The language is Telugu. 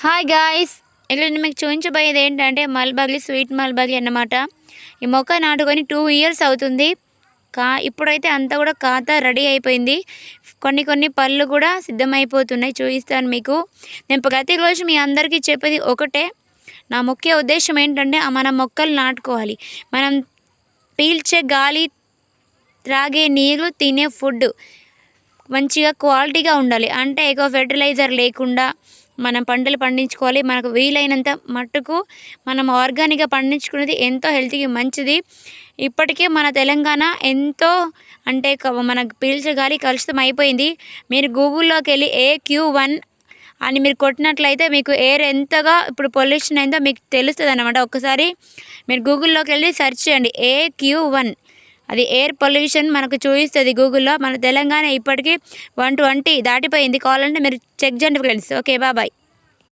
హాయ్ గాయ్స్, ఇలా నేను మీకు చూపించబోయేది ఏంటంటే మల్బగ్లీ, స్వీట్ మల్బగ్లీ అన్నమాట. ఈ మొక్క నాటుకొని 2 ఇయర్స్ అవుతుంది. ఇప్పుడైతే అంతా కూడా ఖాతా రెడీ అయిపోయింది. కొన్ని పళ్ళు కూడా సిద్ధమైపోతున్నాయి. చూపిస్తాను మీకు. నేను ప్రతిరోజు మీ అందరికీ చెప్పేది ఒకటే, నా ముఖ్య ఉద్దేశం ఏంటంటే మన మొక్కలు నాటుకోవాలి. మనం పీల్చే గాలి, త్రాగే నీరు, తినే ఫుడ్ మంచిగా క్వాలిటీగా ఉండాలి. అంటే ఎక్కువ ఫెర్టిలైజర్ లేకుండా మనం పంటలు పండించుకోవాలి. మనకు వీలైనంత మట్టుకు మనం ఆర్గానిక్గా పండించుకునేది ఎంతో హెల్త్కి మంచిది. ఇప్పటికే మన తెలంగాణ ఎంతో అంటే మనకు పీల్చే గాలి కలుషితం అయిపోయింది. మీరు గూగుల్లోకి వెళ్ళి AQ1 అని మీరు కొట్టినట్లయితే మీకు ఎయిర్ ఎంతగా ఇప్పుడు పొల్యూషన్ అయిందో మీకు తెలుస్తుంది అన్నమాట. ఒక్కసారి మీరు గూగుల్లోకి వెళ్ళి సెర్చ్ చేయండి AQ1, అది ఎయిర్ పొల్యూషన్ మనకు చూపిస్తుంది గూగుల్లో. మన తెలంగాణ ఇప్పటికీ 120 దాటిపోయింది. కావాలంటే మీరు చెక్ చేయండి ఫ్రెండ్స్. Okay, bye.